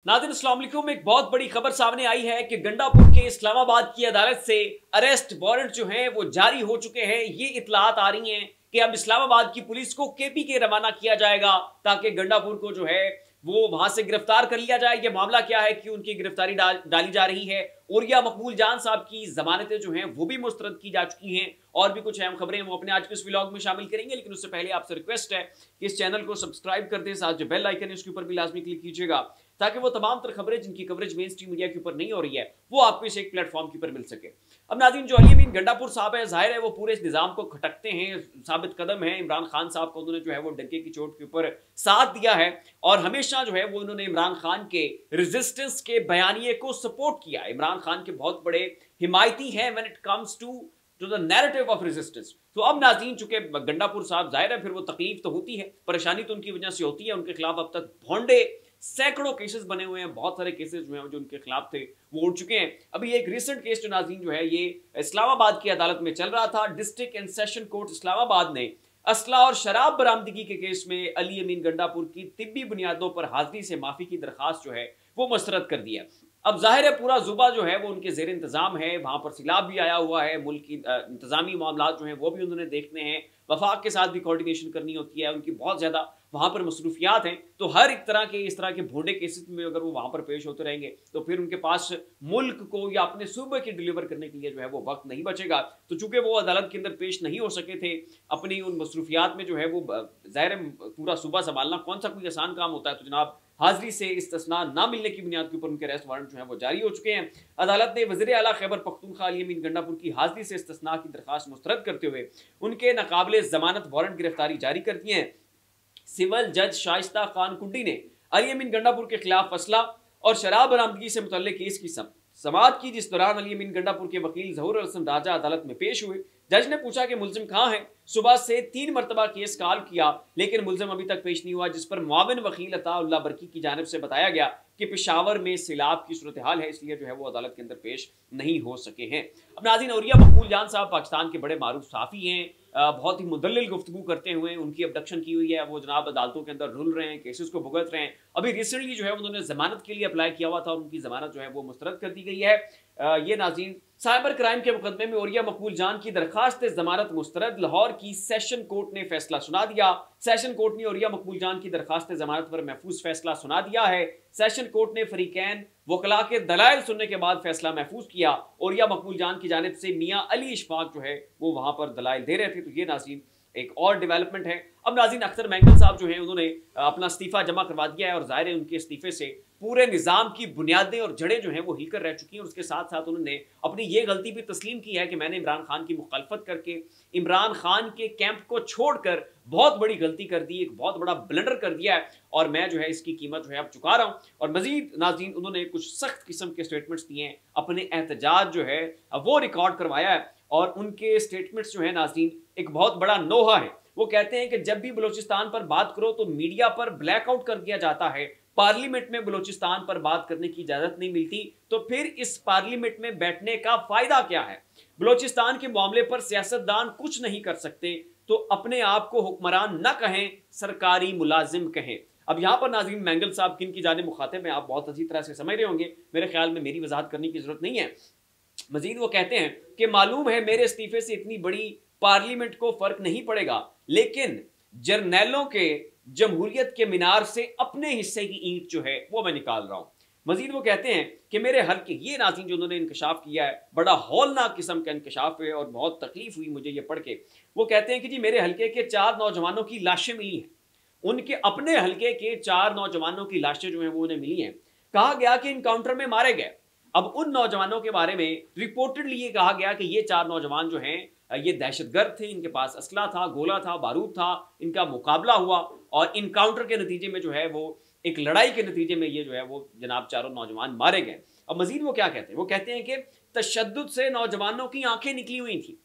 नाज़रीन अस्सलाम वालेकुम। एक बहुत बड़ी खबर सामने आई है कि गंडापुर के इस्लामाबाद की अदालत से अरेस्ट वारंट जो हैं वो जारी हो चुके हैं। ये इत्तलात आ रही हैं कि अब इस्लामाबाद की पुलिस को केपी के रवाना किया जाएगा ताकि गंडापुर को जो है वो वहां से गिरफ्तार कर लिया जाए। ये मामला क्या है कि उनकी गिरफ्तारी डाली जा रही है। उरिया मकबूल जान साहब की जमानतें जो हैं वो भी मुस्तरद की जा चुकी हैं और भी कुछ अहम खबरें वो अपने आज के इस व्लॉग में शामिल करेंगे। लेकिन उससे पहले आपसे रिक्वेस्ट है कि इस चैनल को सब्सक्राइब कर दें, साथ जो बेल आइकन है उसके ऊपर भी लाजमी क्लिक कीजिएगा ताकि वो तमाम तर खबरें जिनकी कवरेज मेन स्ट्रीम मीडिया के ऊपर नहीं हो रही है वो आपको इस एक प्लेटफॉर्म के ऊपर मिल सके। अब नाज़रीन जो अली अमीन गंडापुर साहब है, जाहिर है वो पूरे इस निजाम को खटकते हैं, साबित कदम है। इमरान खान साहब को उन्होंने जो है वो डंके की चोट के ऊपर साथ दिया है और हमेशा जो है वो उन्होंने इमरान खान के रेजिस्टेंस के बयानिए को सपोर्ट किया। इमरान खान के बहुत बड़े हिमायती हैं when it comes to the narrative of resistance. तो अब नाज़रीन चुके गंडापुर साहब, जाहिर है फिर वो तकलीफ तो होती है, परेशानी तो उनकी वजह से होती है। उनके खिलाफ अब तक भोंडे सैकड़ों केसेस बने हुए हैं, बहुत सारे केसेस जो हैं जो उनके खिलाफ थे वो उड़ चुके हैं। अभी एक रिसेंट केस जो नाज़रीन जो है ये इस्लामाबाद की अदालत में चल रहा था। District and session court Islamabad ने असला और शराब बरामदगी के केस में अली अमीन गंडापुर की तिब्बी बुनियादों पर हाजिरी से माफी की दरखास्त जो है वो मुस्तरद कर दिया। अब जाहिर है पूरा जुबा जो है वो उनके जेर इंतजाम है, वहां पर सिलाब भी आया हुआ है, मुल्क की इंतजामी मामला जो है वो भी उन्होंने देखने हैं, वफाक के साथ भी कोऑर्डिनेशन करनी होती है, उनकी बहुत ज्यादा वहां पर मसरूफियात हैं। तो हर एक तरह के इस तरह के भोंडे केसेस में अगर वो वहां पर पेश होते रहेंगे तो फिर उनके पास मुल्क को या अपने सूबे के डिलीवर करने के लिए जो है वो वक्त नहीं बचेगा। तो चूंकि वो अदालत के अंदर पेश नहीं हो सके थे अपनी उन मसरूफियात में जो है वो, ज़ाहिर है पूरा सूबा संभालना कौन सा कोई आसान काम होता है। तो जनाब हाजिरी से इस्तिस्ना ना मिलने की बुनियाद के ऊपर उनके अरेस्ट वारंट जो है वो जारी हो चुके हैं। अदालत ने वज़ीर आला खैबर पख्तूनख्वा अली अमीन गंडापुर की हाजिरी से इस्तिस्ना की दरखास्त मुस्तरद करते हुए उनके नाकाबिले जमानत वारंट गिरफ्तारी जारी कर दी है। सिविल जज शाइस्ता खान कुंडी ने अली अमीन गंडापुर के खिलाफ असला और शराब बरामदगी से मुतल्लिक केस की समाअत की, जिस दौरान अली अमीन गंडापुर के वकील ज़हूर हसन राजा अदालत में पेश हुए। जज ने पूछा कि मुलजिम कहाँ है। सुबह से 3 मरतबा केस कॉल किया लेकिन मुलजिम अभी तक पेश नहीं हुआ, जिस पर मुआविन वकील अताउल्लाह बरकी की जानिब से बताया गया कि पेशावर में सैलाब की सूरत हाल है, इसलिए जो है वो अदालत के अंदर पेश नहीं हो सके हैं। अब नाज़रीन उरिया मकबूल जान साहब पाकिस्तान के बड़े मारूफ साफ़ी हैं, बहुत ही मुदल्लिल गुफ्तगू करते हुए उनकी अबडक्शन की हुई है, वो जनाब अदालतों के अंदर रुल रहे हैं, केसेस को भुगत रहे हैं। अभी रिसेंटली जो है उन्होंने जमानत के लिए अप्लाई किया हुआ था और उनकी जमानत जो है वो मुस्तरद कर दी गई है। ये नाज़रीन साइबर क्राइम के मुकदमे में उरिया मकबूल जान की दरखास्त जमानत मुस्तरद। लाहौर की सेशन कोर्ट ने फैसला सुना दिया। सेशन कोर्ट ने उरिया मकबूल जान की दरखास्त जमानत पर महफूज फैसला सुना दिया है। सेशन कोर्ट ने फरीकैन वकला के दलाइल सुनने के बाद फैसला महफूज किया। उरिया मकबूल जान की जानिब से मियां अली इशफाक जो है वो वहां पर दलाइल दे रहे थे। तो ये नाज़रीन एक और डेवलपमेंट है। अब नाज़रीन अख्तर मैंगल साहब जो हैं उन्होंने अपना इस्तीफा जमा करवा दिया है और जाहिर है उनके इस्तीफे से पूरे निज़ाम की बुनियादें और जड़ें जो हैं वो हिलकर रह चुकी हैं। उसके साथ साथ उन्होंने अपनी ये गलती भी तस्लीम की है कि मैंने इमरान खान की मुखालफत करके इमरान खान के कैंप को छोड़कर बहुत बड़ी गलती कर दी, एक बहुत बड़ा ब्लंडर कर दिया है और मैं जो है इसकी कीमत जो है अब चुका रहा हूँ। और मजीद नाज़रीन उन्होंने कुछ सख्त किस्म के स्टेटमेंट्स दिए हैं, अपने एहतजाज जो है वो रिकॉर्ड करवाया है और उनके स्टेटमेंट्स जो है नाज़रीन एक बहुत बड़ा नोहा है। वो कहते हैं कि जब भी बलूचिस्तान पर बात करो तो मीडिया पर ब्लैकआउट कर दिया जाता है, पार्लियामेंट में बलूचिस्तान पर बात करने की इजाजत नहीं मिलती, तो फिर इस पार्लियामेंट में बैठने का फायदा क्या है। बलूचिस्तान के मामले पर सियासतदान कुछ नहीं कर सकते तो अपने आप को हुक्मरान न कहें, सरकारी मुलाजिम कहें। अब यहां पर नाज़रीन मैंगल साहब किन की जानिब मुखातिब हैं आप बहुत अच्छी तरह से समझ रहे होंगे, मेरे ख्याल में मेरी वजाहत करने की जरूरत नहीं है। मजीद वो कहते हैं कि मालूम है मेरे इस्तीफे से इतनी बड़ी पार्लियामेंट को फर्क नहीं पड़ेगा, लेकिन जर्नैलों के जमहूरियत के मीनार से अपने हिस्से की ईंट जो है वो मैं निकाल रहा हूं। मजीद वो कहते हैं कि मेरे हल्के, ये नाज़रीन जो उन्होंने इंकशाफ किया है बड़ा हौलनाक किस्म का इंकशाफ है और बहुत तकलीफ हुई मुझे ये पढ़ के। वो कहते हैं कि जी मेरे हल्के के 4 नौजवानों की लाशें मिली हैं, उनके अपने हल्के के 4 नौजवानों की लाशें जो हैं वो उन्हें मिली हैं। कहा गया कि इनकाउंटर में मारे गए। अब उन नौजवानों के बारे में रिपोर्टेडली ये कहा गया कि ये 4 नौजवान जो हैं ये दहशतगर्द थे, इनके पास असला था, गोला था, बारूद था, इनका मुकाबला हुआ और इनकाउंटर के नतीजे में जो है वो एक लड़ाई के नतीजे में ये जो है वो जनाब 4 नौजवान मारे गए। अब मजीद वो क्या कहते हैं, वो कहते हैं कि तशद्दुद से नौजवानों की आंखें निकली हुई थी,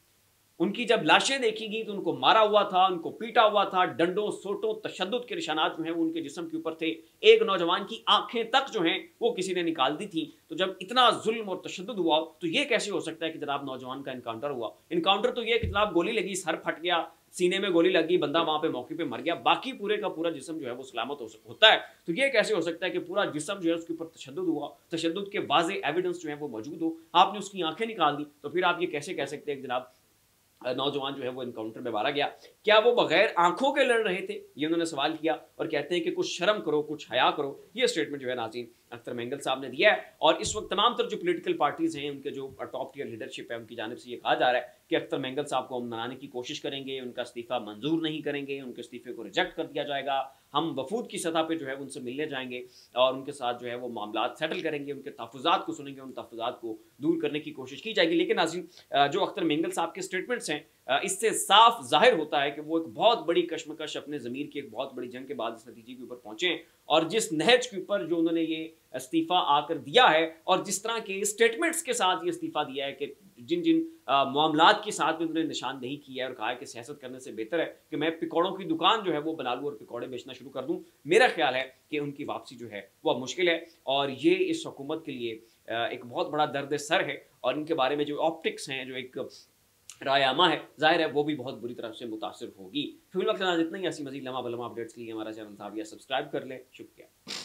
उनकी जब लाशें देखी गई तो उनको मारा हुआ था, उनको पीटा हुआ था, डंडों सोटों तशद्दुद के निशानात जो हैं वो उनके जिस्म के ऊपर थे। एक नौजवान की आंखें तक जो हैं वो किसी ने निकाल दी थी। तो जब इतना जुल्म और तशद्दुद हुआ तो ये कैसे हो सकता है कि जनाब नौजवान का इनकाउंटर हुआ। इनकाउंटर तो ये कि जनाब गोली लगी, सर फट गया, सीने में गोली लगी, बंदा वहां पे मौके पे मर गया, बाकी पूरे का पूरा जिस्म जो है वो सलामत होता है। तो ये कैसे हो सकता है कि पूरा जिस्म जो है उसके ऊपर तशद्दुद हुआ, तशद्दुद के वाज़े एविडेंस जो है वो मौजूद हो, आपने उसकी आंखें निकाल दी, तो फिर आप ये कैसे कह सकते हैं कि जनाब नौजवान जो है वो इनकाउंटर में मारा गया? क्या वो बगैर आंखों के लड़ रहे थे? ये उन्होंने सवाल किया और कहते हैं कि कुछ शर्म करो, कुछ हया करो। ये स्टेटमेंट जो है नाज़रीन अख्तर मेंगल साहब ने दिया है। और इस वक्त तमाम तर जो पॉलिटिकल पार्टीज हैं, उनके जो टॉप टियर लीडरशिप है, उनकी जानिब से ये कहा जा रहा है कि अख्तर मेंगल साहब को हम मनाने की कोशिश करेंगे, उनका इस्तीफा मंजूर नहीं करेंगे, उनके इस्तीफे को रिजेक्ट कर दिया जाएगा, हम वफूद की सतह पर जो है उनसे मिलने जाएंगे और उनके साथ जो है वो मामला सेटल करेंगे, उनके तहफ़्फ़ुज़ात को सुनेंगे, उन तहफ़्फ़ुज़ात को दूर करने की कोशिश की जाएगी। लेकिन नाज़रीन जो अख्तर मेंगल साहब के स्टेटमेंट्स हैं, इससे साफ जाहिर होता है कि वो एक बहुत बड़ी कश्मकश, अपने ज़मीर की एक बहुत बड़ी जंग के बाद इस नतीजे के ऊपर पहुंचे हैं। और जिस नहज के ऊपर जो उन्होंने ये इस्तीफ़ा आकर दिया है और जिस तरह के स्टेटमेंट्स के साथ ये इस्तीफ़ा दिया है कि जिन जिन मामलात के साथ में उन्होंने निशानदेही की है और कहा है कि सियासत करने से बेहतर है कि मैं पकौड़ों की दुकान जो है वो बना लूँ और पकौड़े बेचना शुरू कर दूँ। मेरा ख्याल है कि उनकी वापसी जो है वो मुश्किल है और ये इस हुकूमत के लिए एक बहुत बड़ा दर्द सर है। और इनके बारे में जो ऑप्टिक्स हैं, जो एक रायामा है, जाहिर है वो भी बहुत बुरी तरह से मुतासिर होगी। फिर वक्त इतना ही। ऐसी मजीद लम्हा बलमा अपडेट्स के लिए हमारा चैनल सब्सक्राइब कर लें। शुक्रिया।